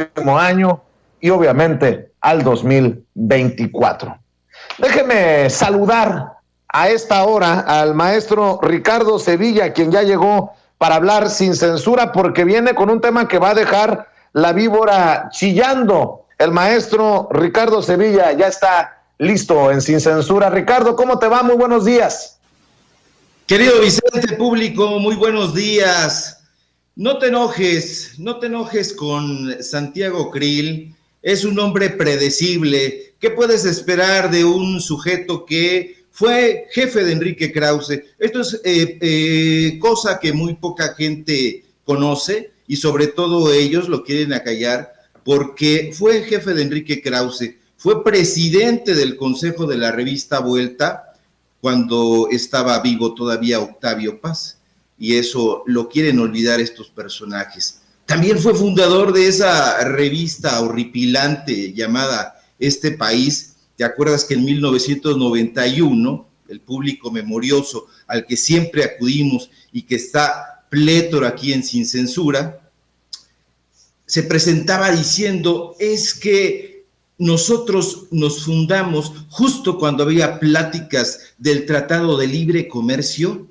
próximo año y obviamente al 2024. Déjeme saludar a esta hora al maestro Ricardo Sevilla, quien ya llegó para hablar sin censura, porque viene con un tema que va a dejar la víbora chillando. El maestro Ricardo Sevilla ya está listo en Sin Censura. Ricardo, ¿cómo te va? Muy buenos días. Querido Vicente, público, muy buenos días. No te enojes con Santiago Krill. Es un hombre predecible. ¿Qué puedes esperar de un sujeto que fue jefe de Enrique Krause? Esto es cosa que muy poca gente conoce y sobre todo ellos lo quieren acallar porque fue jefe de Enrique Krause, fue presidente del Consejo de la revista Vuelta cuando estaba vivo todavía Octavio Paz, y eso lo quieren olvidar estos personajes. También fue fundador de esa revista horripilante llamada Este País. ¿Te acuerdas que en 1991, el público memorioso al que siempre acudimos y que está pléthoro aquí en Sin Censura, se presentaba diciendo, es que nosotros nos fundamos justo cuando había pláticas del Tratado de Libre Comercio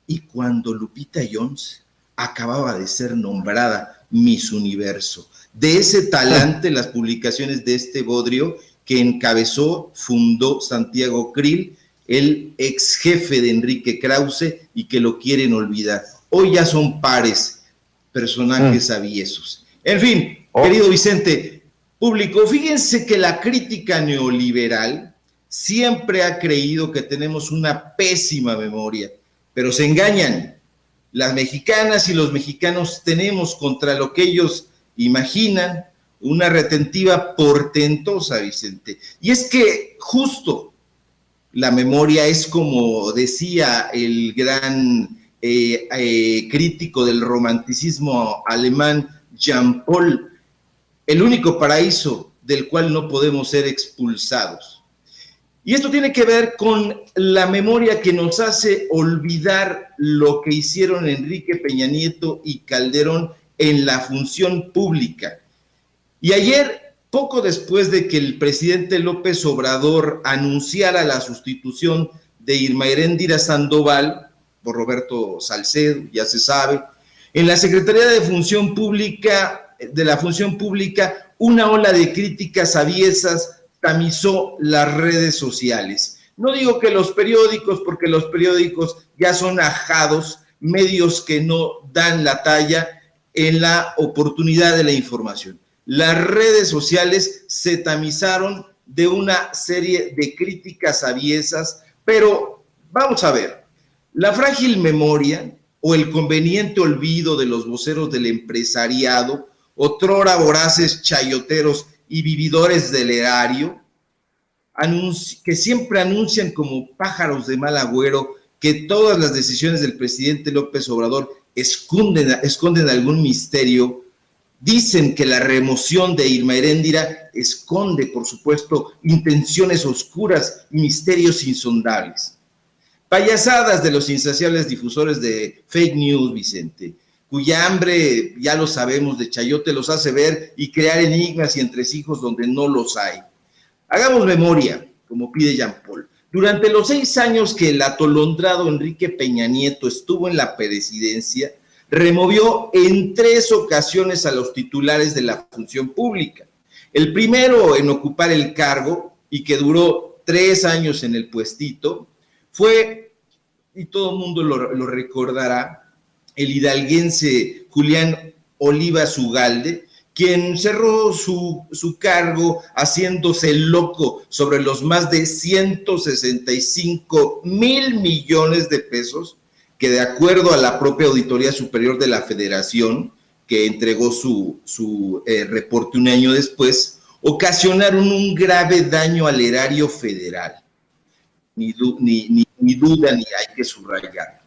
y cuando Lupita Jones acababa de ser nombrada Miss Universo. De ese talante las publicaciones de este bodrio que encabezó, fundó Santiago Krill, el ex jefe de Enrique Krause, y que lo quieren olvidar. Hoy ya son pares, personajes aviesos. En fin, querido Vicente, público, fíjense que la crítica neoliberal siempre ha creído que tenemos una pésima memoria, pero se engañan. Las mexicanas y los mexicanos tenemos contra lo que ellos imaginan una retentiva portentosa, Vicente. Y es que justo la memoria es, como decía el gran crítico del romanticismo alemán, Jean Paul, el único paraíso del cual no podemos ser expulsados. Y esto tiene que ver con la memoria que nos hace olvidar lo que hicieron Enrique Peña Nieto y Calderón en la función pública. Y ayer, poco después de que el presidente López Obrador anunciara la sustitución de Irma Heréndira Sandoval por Roberto Salcedo, ya se sabe, en la Secretaría de Función Pública, una ola de críticas aviesas tamizó las redes sociales. No digo que los periódicos, porque los periódicos ya son ajados, medios que no dan la talla en la oportunidad de la información. Las redes sociales se tamizaron de una serie de críticas aviesas, pero vamos a ver, la frágil memoria o el conveniente olvido de los voceros del empresariado, otrora voraces chayoteros y vividores del erario, que siempre anuncian como pájaros de mal agüero que todas las decisiones del presidente López Obrador esconden algún misterio. Dicen que la remoción de Irma Heréndira esconde, por supuesto, intenciones oscuras y misterios insondables. Payasadas de los insaciables difusores de fake news, Vicente, cuya hambre, ya lo sabemos, de chayote los hace ver y crear enigmas y entresijos donde no los hay. Hagamos memoria, como pide Jean Paul. Durante los 6 años que el atolondrado Enrique Peña Nieto estuvo en la presidencia, removió en 3 ocasiones a los titulares de la función pública. El primero en ocupar el cargo, y que duró 3 años en el puestito, fue, y todo el mundo lo recordará, el hidalguense Julián Olivas Ugalde, quien cerró su cargo haciéndose loco sobre los más de 165,000 millones de pesos que, de acuerdo a la propia Auditoría Superior de la Federación, que entregó su reporte un año después, ocasionaron un grave daño al erario federal. Ni duda, ni hay que subrayar.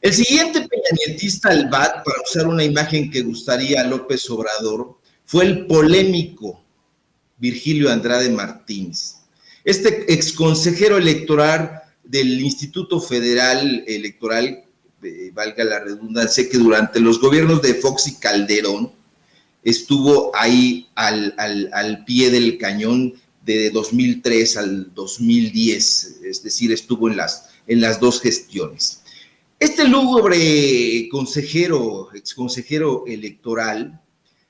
El siguiente peñanietista al BAT, para usar una imagen que gustaría a López Obrador, fue el polémico Virgilio Andrade Martínez. Este exconsejero electoral del Instituto Federal Electoral, valga la redundancia, que durante los gobiernos de Fox y Calderón estuvo ahí al pie del cañón de 2003 al 2010, es decir, estuvo en las dos gestiones. Este lúgubre exconsejero electoral,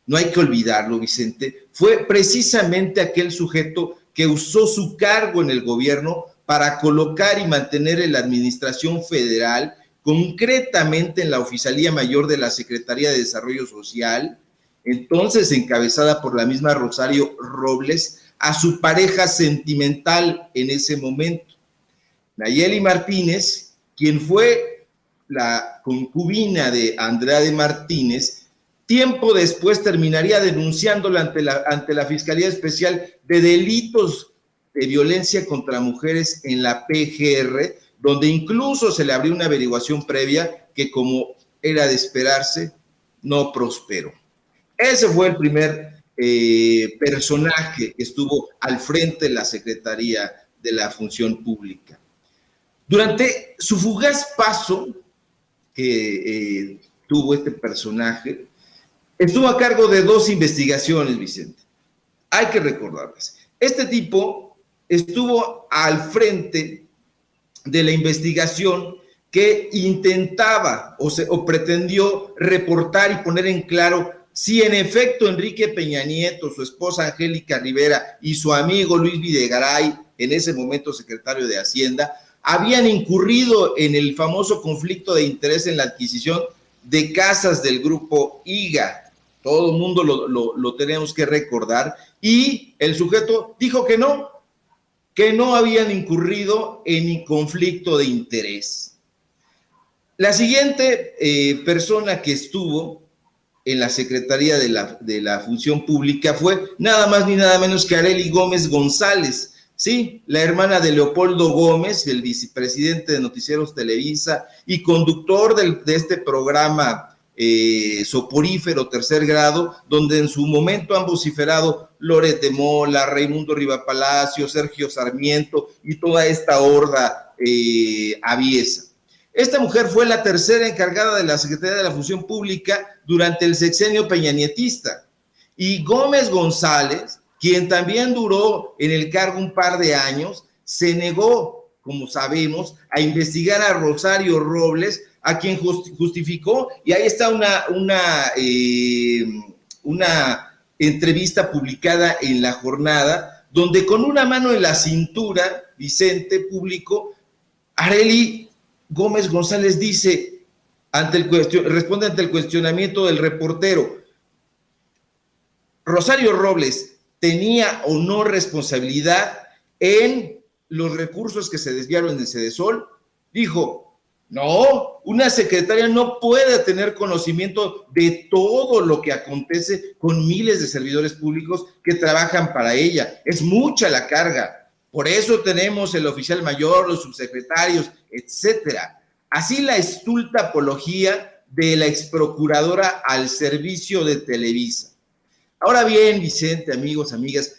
no hay que olvidarlo, Vicente, fue precisamente aquel sujeto que usó su cargo en el gobierno para colocar y mantener en la administración federal, concretamente en la Oficialía Mayor de la Secretaría de Desarrollo Social, entonces encabezada por la misma Rosario Robles, a su pareja sentimental en ese momento, Nayeli Martínez, quien fue la concubina de Andrade Martínez. Tiempo después terminaría denunciándola ante la Fiscalía Especial de Delitos de Violencia contra Mujeres en la PGR, donde incluso se le abrió una averiguación previa que, como era de esperarse, no prosperó. Ese fue el primer personaje que estuvo al frente de la Secretaría de la Función Pública. Durante su fugaz paso que tuvo este personaje, estuvo a cargo de 2 investigaciones, Vicente. Hay que recordarlas. Este tipo estuvo al frente de la investigación que intentaba o pretendió reportar y poner en claro si en efecto Enrique Peña Nieto, su esposa Angélica Rivera y su amigo Luis Videgaray, en ese momento secretario de Hacienda, habían incurrido en el famoso conflicto de interés en la adquisición de casas del grupo IGA. Todo el mundo lo tenemos que recordar, y el sujeto dijo que no habían incurrido en conflicto de interés. La siguiente persona que estuvo en la Secretaría de la Función Pública fue nada más ni nada menos que Arely Gómez González, sí, la hermana de Leopoldo Gómez, el vicepresidente de Noticieros Televisa y conductor de este programa soporífero Tercer Grado, donde en su momento han vociferado Loret de Mola, Raimundo Rivapalacio, Sergio Sarmiento y toda esta horda aviesa. Esta mujer fue la tercera encargada de la Secretaría de la Función Pública durante el sexenio peñanietista. Y Gómez González, quien también duró en el cargo un par de años, se negó, como sabemos, a investigar a Rosario Robles, a quien justificó, y ahí está una entrevista publicada en La Jornada, donde con una mano en la cintura, Vicente, público, Arely Gómez González dice, responde ante el cuestionamiento del reportero: ¿Rosario Robles tenía o no responsabilidad en los recursos que se desviaron en el Sedesol? Dijo, no, una secretaria no puede tener conocimiento de todo lo que acontece con miles de servidores públicos que trabajan para ella. Es mucha la carga. Por eso tenemos el oficial mayor, los subsecretarios, etcétera. Así la estulta apología de la exprocuradora al servicio de Televisa. Ahora bien, Vicente, amigos, amigas,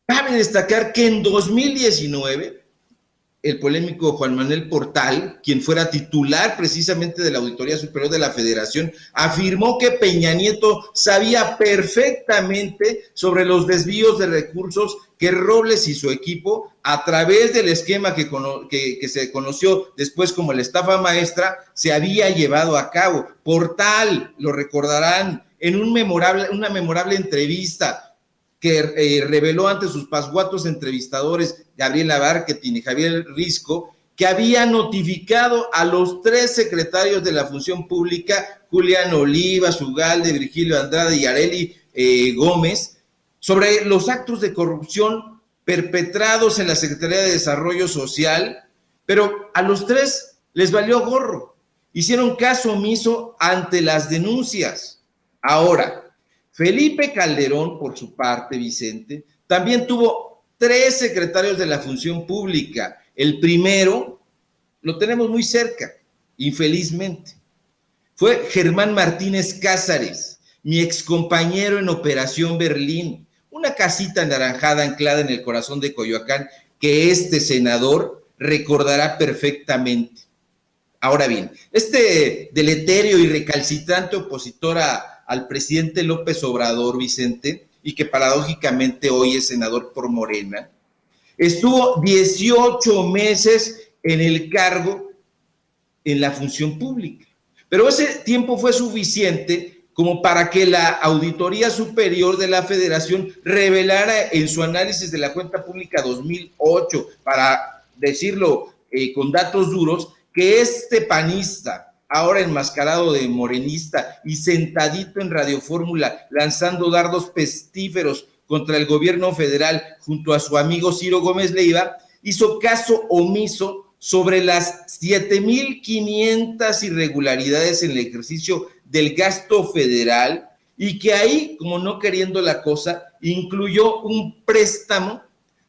cabe destacar que en 2019, el polémico Juan Manuel Portal, quien fuera titular precisamente de la Auditoría Superior de la Federación, afirmó que Peña Nieto sabía perfectamente sobre los desvíos de recursos que Robles y su equipo, a través del esquema que se conoció después como la estafa maestra, se había llevado a cabo. Portal, lo recordarán, en una memorable entrevista que reveló ante sus pasguatos entrevistadores Gabriela Barquetín y Javier Risco, que había notificado a los 3 secretarios de la Función Pública, Julián Olivas, Ugalde, Virgilio Andrade y Arely Gómez, sobre los actos de corrupción perpetrados en la Secretaría de Desarrollo Social, pero a los 3 les valió gorro, hicieron caso omiso ante las denuncias. Ahora, Felipe Calderón, por su parte, Vicente, también tuvo 3 secretarios de la Función Pública. El primero lo tenemos muy cerca, infelizmente. Fue Germán Martínez Cázares, mi excompañero en Operación Berlín, una casita anaranjada anclada en el corazón de Coyoacán que este senador recordará perfectamente. Ahora bien, este deletérea y recalcitrante opositor a al presidente López Obrador, Vicente, y que paradójicamente hoy es senador por Morena, estuvo 18 meses en el cargo en la función pública. Pero ese tiempo fue suficiente como para que la Auditoría Superior de la Federación revelara en su análisis de la cuenta pública 2008, para decirlo con datos duros, que este panista, ahora enmascarado de morenista y sentadito en Radio Fórmula, lanzando dardos pestíferos contra el gobierno federal junto a su amigo Ciro Gómez Leiva, hizo caso omiso sobre las 7,500 irregularidades en el ejercicio del gasto federal, y que ahí, como no queriendo la cosa, incluyó un préstamo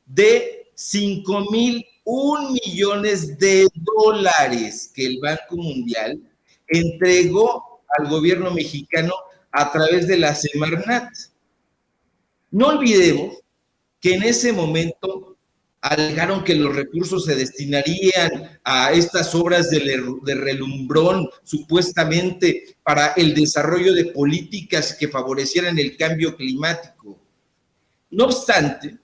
de 5,001 millones de dólares que el Banco Mundial entregó al gobierno mexicano a través de la Semarnat. No olvidemos que en ese momento alegaron que los recursos se destinarían a estas obras de relumbrón, supuestamente para el desarrollo de políticas que favorecieran el cambio climático. No obstante,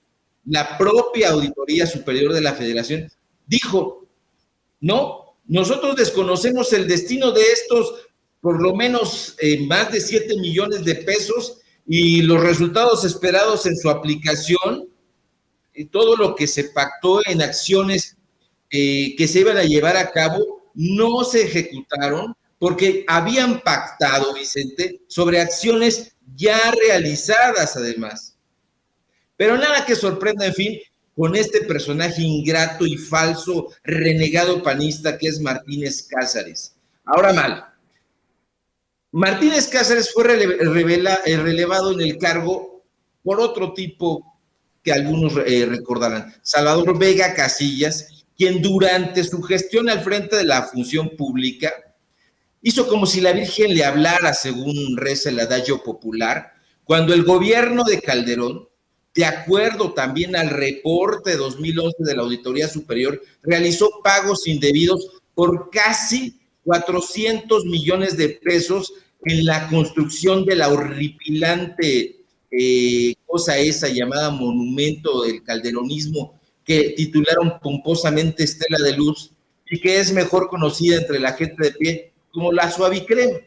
la propia Auditoría Superior de la Federación dijo: no, nosotros desconocemos el destino de estos, por lo menos más de 7 millones de pesos, y los resultados esperados en su aplicación, y todo lo que se pactó en acciones que se iban a llevar a cabo, no se ejecutaron porque habían pactado, Vicente, sobre acciones ya realizadas además. Pero nada que sorprenda, en fin, con este personaje ingrato y falso, renegado panista que es Martínez Cázares. Ahora mal, Martínez Cázares fue relevado en el cargo por otro tipo que algunos recordarán, Salvador Vega Casillas, quien durante su gestión al frente de la función pública hizo como si la Virgen le hablara, según reza el adagio popular, cuando el gobierno de Calderón, de acuerdo también al reporte 2011 de la Auditoría Superior, realizó pagos indebidos por casi 400 millones de pesos en la construcción de la horripilante cosa esa llamada monumento del calderonismo, que titularon pomposamente Estela de Luz, y que es mejor conocida entre la gente de pie como la Suavicrema.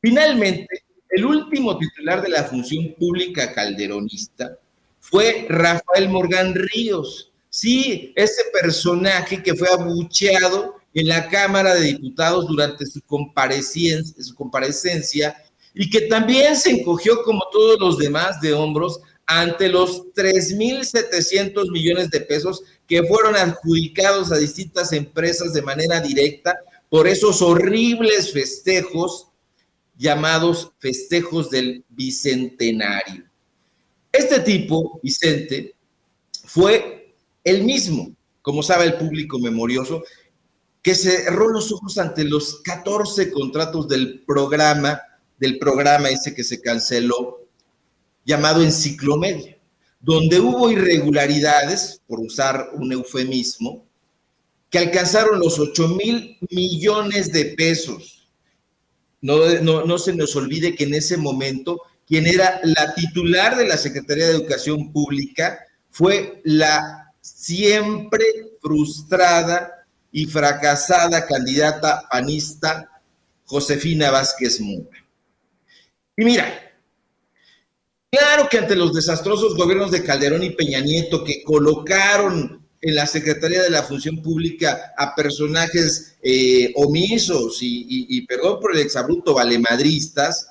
Finalmente, el último titular de la función pública calderonista fue Rafael Morgan Ríos. Sí, ese personaje que fue abucheado en la Cámara de Diputados durante su comparecencia, y que también se encogió, como todos los demás, de hombros ante los 3,700 millones de pesos que fueron adjudicados a distintas empresas de manera directa por esos horribles festejos llamados festejos del Bicentenario. Este tipo, Vicente, fue el mismo, como sabe el público memorioso, que cerró los ojos ante los 14 contratos del programa ese que se canceló, llamado Enciclomedia, donde hubo irregularidades, por usar un eufemismo, que alcanzaron los 8,000 millones de pesos. No se nos olvide que en ese momento, quien era la titular de la Secretaría de Educación Pública fue la siempre frustrada y fracasada candidata panista Josefina Vázquez Mora. Y mira, claro que ante los desastrosos gobiernos de Calderón y Peña Nieto, que colocaron en la Secretaría de la Función Pública a personajes omisos y perdón por el exabrupto, valemadristas,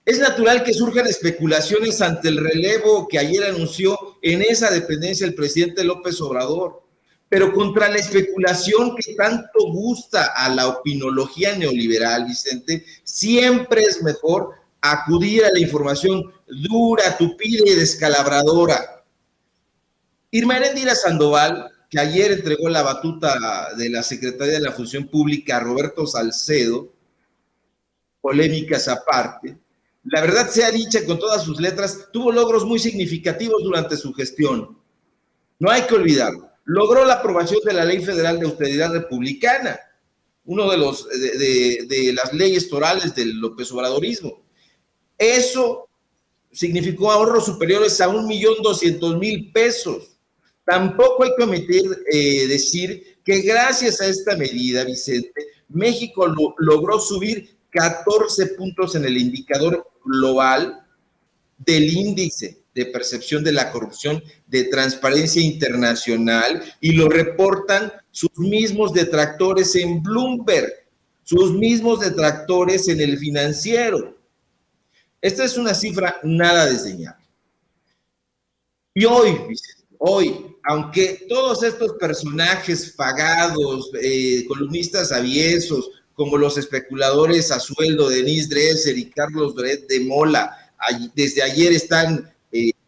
es natural que surjan especulaciones ante el relevo que ayer anunció en esa dependencia el presidente López Obrador. Pero contra la especulación que tanto gusta a la opinología neoliberal, Vicente, siempre es mejor acudir a la información dura, tupida y descalabradora. Irma Heréndira Sandoval, que ayer entregó la batuta de la Secretaría de la Función Pública a Roberto Salcedo, polémicas aparte, la verdad sea dicha con todas sus letras, tuvo logros muy significativos durante su gestión. No hay que olvidarlo. Logró la aprobación de la Ley Federal de Austeridad Republicana, uno de las leyes torales del López Obradorismo. Eso significó ahorros superiores a 1.200.000 pesos. Tampoco hay que decir que gracias a esta medida, Vicente, México logró subir 14 puntos en el indicador global del índice de percepción de la corrupción de Transparencia Internacional, y lo reportan sus mismos detractores en Bloomberg, sus mismos detractores en El Financiero. Esta es una cifra nada desdeñable. Y hoy, Vicente, aunque todos estos personajes pagados, columnistas aviesos, como los especuladores a sueldo de Denise Dresser y Carlos Loret de Mola, desde ayer están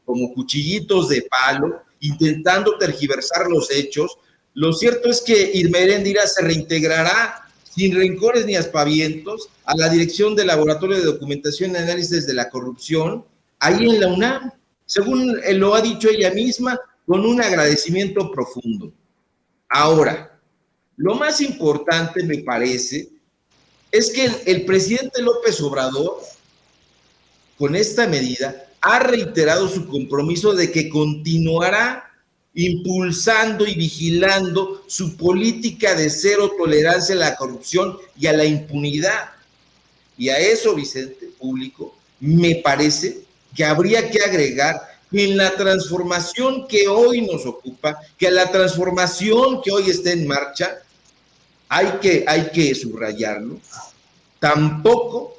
como cuchillitos de palo, intentando tergiversar los hechos, lo cierto es que Irma Heréndira se reintegrará sin rencores ni aspavientos a la dirección del Laboratorio de Documentación y Análisis de la Corrupción, ahí en la UNAM, según lo ha dicho ella misma, con un agradecimiento profundo. Ahora, lo más importante, me parece, es que el presidente López Obrador, con esta medida, ha reiterado su compromiso de que continuará impulsando y vigilando su política de cero tolerancia a la corrupción y a la impunidad. Y a eso, Vicente, público, me parece que habría que agregar que en la transformación que hoy nos ocupa, que la transformación que hoy está en marcha, hay que subrayarlo, tampoco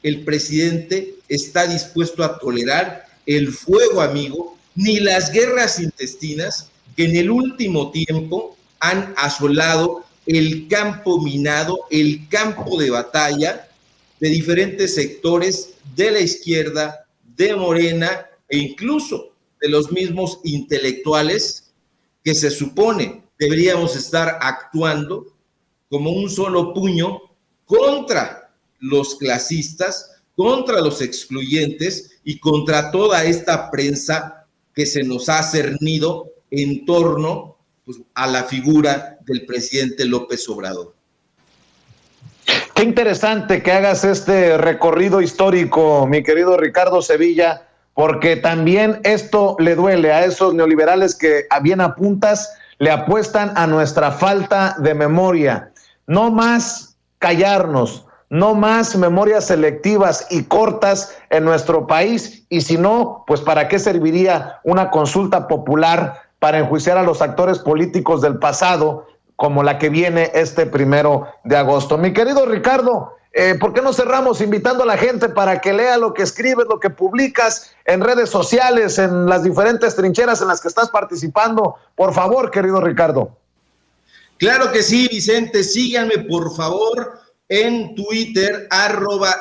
el presidente está dispuesto a tolerar el fuego amigo ni las guerras intestinas que en el último tiempo han asolado el campo minado, el campo de batalla de diferentes sectores de la izquierda, de Morena e incluso de los mismos intelectuales que se supone deberíamos estar actuando como un solo puño contra los clasistas, contra los excluyentes y contra toda esta prensa que se nos ha cernido en torno, pues, a la figura del presidente López Obrador. Qué interesante que hagas este recorrido histórico, mi querido Ricardo Sevilla, porque también esto le duele a esos neoliberales que, a bien apuntas, le apuestan a nuestra falta de memoria. No más callarnos, no más memorias selectivas y cortas en nuestro país, y si no, pues ¿para qué serviría una consulta popular para enjuiciar a los actores políticos del pasado, como la que viene este 1 de agosto? Mi querido Ricardo, ¿por qué no cerramos invitando a la gente para que lea lo que escribes, lo que publicas en redes sociales, en las diferentes trincheras en las que estás participando? Por favor, querido Ricardo. Claro que sí, Vicente, síganme por favor en Twitter,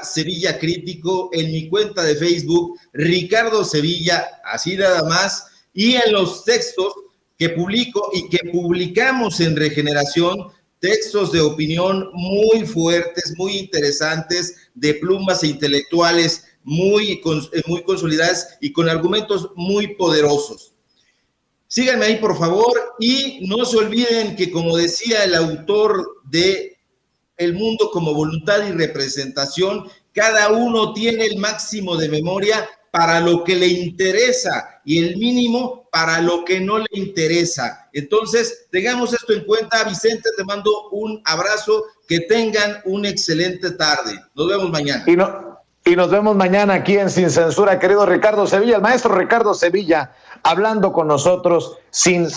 @SevillaCrítico, en mi cuenta de Facebook, Ricardo Sevilla, así nada más, y en los textos que publico y que publicamos en Regeneración, textos de opinión muy fuertes, muy interesantes, de plumas e intelectuales muy consolidadas y con argumentos muy poderosos. Síganme ahí, por favor, y no se olviden que, como decía el autor de El mundo como voluntad y representación, cada uno tiene el máximo de memoria para lo que le interesa y el mínimo para lo que no le interesa. Entonces, tengamos esto en cuenta. Vicente, te mando un abrazo, que tengan una excelente tarde. Nos vemos mañana. Y nos vemos mañana aquí en Sin Censura, querido Ricardo Sevilla, el maestro Ricardo Sevilla, hablando con nosotros sin